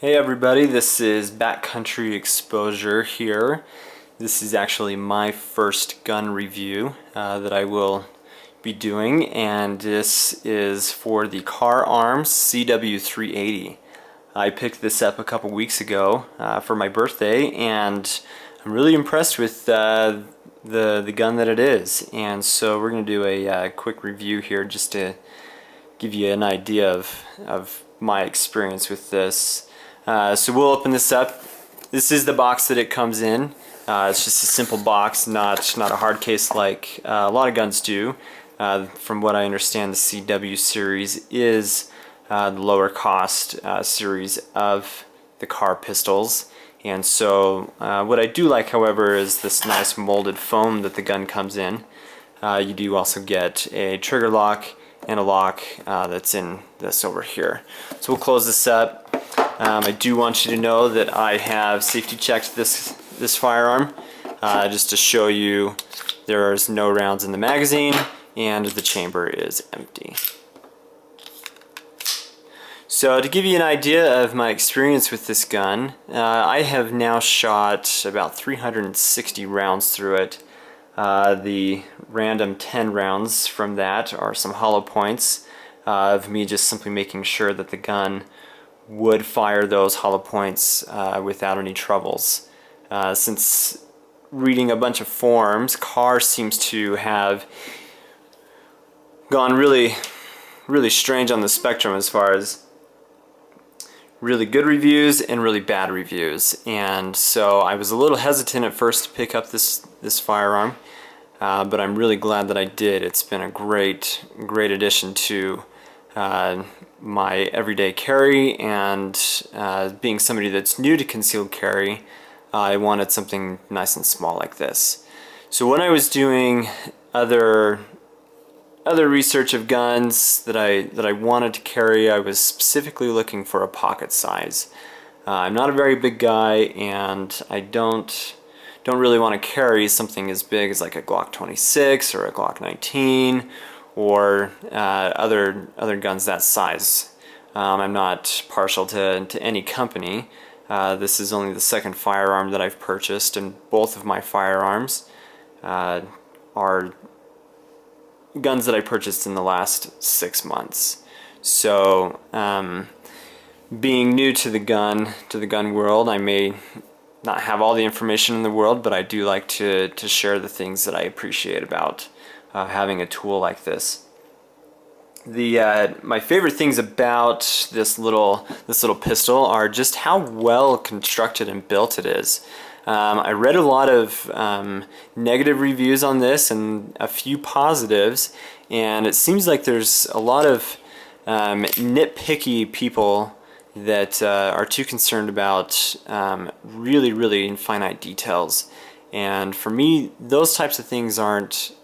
Hey everybody, this is Backcountry Exposure here. This is actually my first gun review that I will be doing, and this is for the Kahr CW380. I picked this up a couple weeks ago for my birthday, and I'm really impressed with the gun that it is. And so we're going to do a quick review here just to give you an idea of my experience with this. So we'll open this up. This is the box that it comes in. It's just a simple box, not a hard case like a lot of guns do. From what I understand, the CW series is the lower cost series of the Kahr pistols. And so what I do like, however, is this nice molded foam that the gun comes in. You do also get a trigger lock and a lock that's in this over here. So we'll close this up. I do want you to know that I have safety checked this firearm just to show you there's no rounds in the magazine and the chamber is empty. So to give you an idea of my experience with this gun, I have now shot about 360 rounds through it. The random 10 rounds from that are some hollow points of me just simply making sure that the gun would fire those hollow points without any troubles. Since reading a bunch of forums, Kahr seems to have gone really strange on the spectrum as far as really good reviews and really bad reviews. And so I was a little hesitant at first to pick up this firearm, but I'm really glad that I did. It's been a great addition to my everyday carry, and being somebody that's new to concealed carry, I wanted something nice and small like this. So when I was doing other research of guns that I wanted to carry, I was specifically looking for a pocket size. I'm not a very big guy, and I don't really want to carry something as big as like a Glock 26 or a Glock 19 or other guns that size. I'm not partial to any company. This is only the second firearm that I've purchased, and both of my firearms are guns that I purchased in the last 6 months. So being new to the gun world, I may not have all the information in the world, but I do like to share the things that I appreciate about having a tool like this. My favorite things about this little pistol are just how well constructed and built it is. I read a lot of negative reviews on this and a few positives, and it seems like there's a lot of nitpicky people that are too concerned about really finite details. And for me, those types of things aren't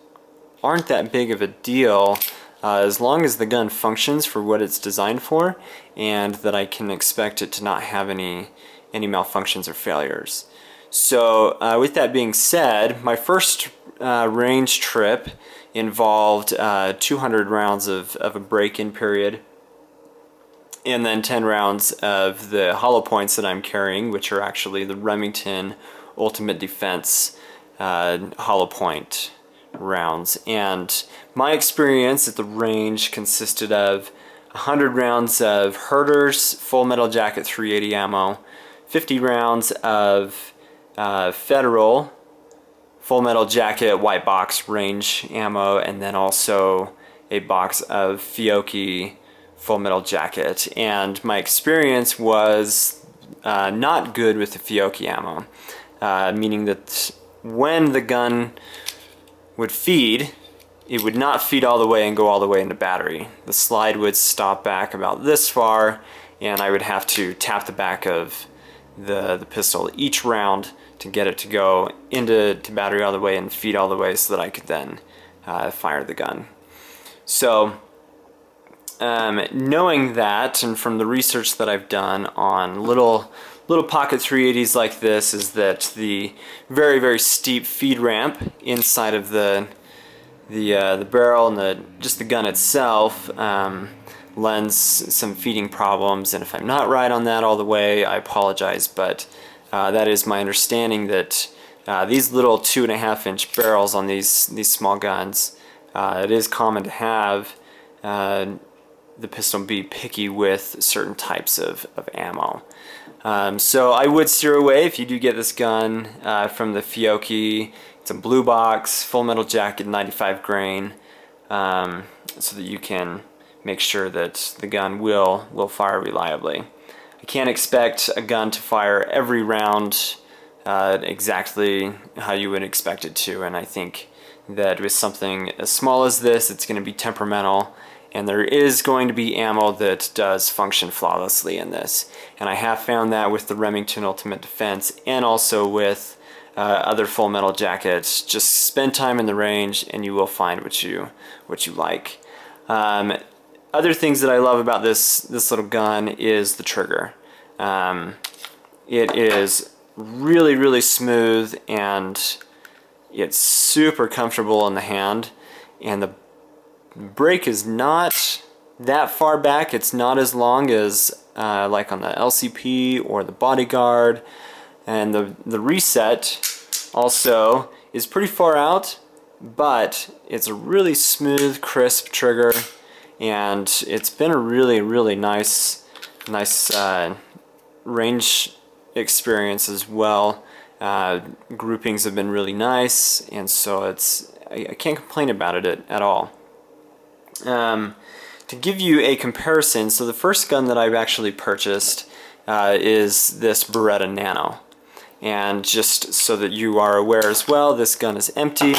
that big of a deal as long as the gun functions for what it's designed for, and that I can expect it to not have any malfunctions or failures. So with that being said, my first range trip involved 200 rounds of a break-in period, and then 10 rounds of the hollow points that I'm carrying, which are actually the Remington Ultimate Defense hollow point rounds. And my experience at the range consisted of 100 rounds of Herder's Full Metal Jacket 380 ammo, 50 rounds of Federal Full Metal Jacket white box range ammo, and then also a box of Fiocchi Full Metal Jacket. And my experience was not good with the Fiocchi ammo, meaning that when the gun would feed, it would not feed all the way and go all the way into battery. The slide would stop back about this far, and I would have to tap the back of the pistol each round to get it to go into battery all the way and feed all the way so that I could then fire the gun. So knowing that, and from the research that I've done on little pocket 380s like this, is that the very steep feed ramp inside of the barrel and just the gun itself lens some feeding problems, and if I'm not right on that all the way, I apologize, but that is my understanding that these little 2.5-inch barrels on these small guns, it is common to have the pistol be picky with certain types of ammo. So I would steer away if you do get this gun from the Fiocchi. It's a blue box, full metal jacket, 95 grain, so that you can make sure that the gun will fire reliably. I can't expect a gun to fire every round exactly how you would expect it to, and I think that with something as small as this, it's going to be temperamental, and there is going to be ammo that does function flawlessly in this. And I have found that with the Remington Ultimate Defense and also with other full metal jackets. Just spend time in the range and you will find what you like. Other things that I love about this little gun is the trigger. It is really smooth, and it's super comfortable in the hand, and the break is not that far back. It's not as long as like on the LCP or the Bodyguard, and the reset also is pretty far out, but it's a really smooth, crisp trigger, and it's been a really nice range experience as well. Groupings have been really nice, and so I can't complain about it at all. To give you a comparison, so the first gun that I've actually purchased is this Beretta Nano, and just so that you are aware as well, this gun is empty.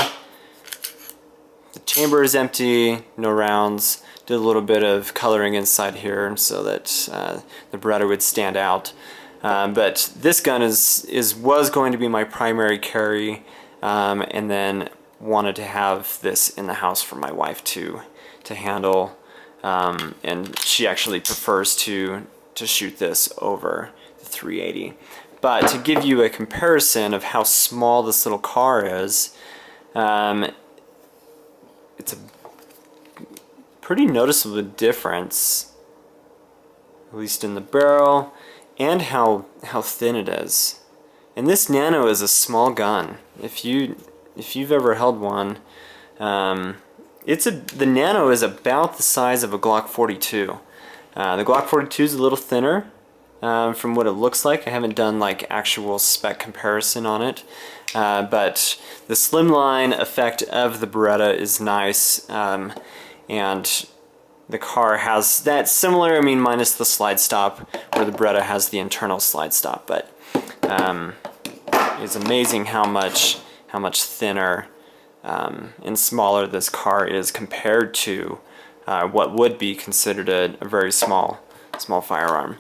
The chamber is empty, no rounds. Did a little bit of coloring inside here so that the Beretta would stand out. But this gun was going to be my primary carry, and then wanted to have this in the house for my wife to handle, and she actually prefers to shoot this over the 380. But to give you a comparison of how small this little car is, it's a pretty noticeable difference, at least in the barrel, and how thin it is. And this Nano is a small gun. If you've ever held one, the Nano is about the size of a Glock 42. The Glock 42 is a little thinner from what it looks like. I haven't done like actual spec comparison on it, but the slimline effect of the Beretta is nice, and the Kahr has that similar, I mean minus the slide stop, where the Beretta has the internal slide stop, but it's amazing how much thinner and smaller this Kahr is compared to what would be considered a very small firearm.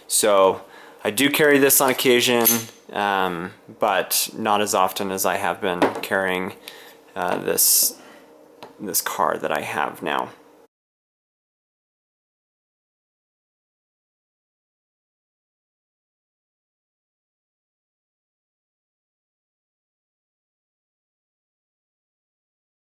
So I do carry this on occasion, but not as often as I have been carrying this Kahr that I have now.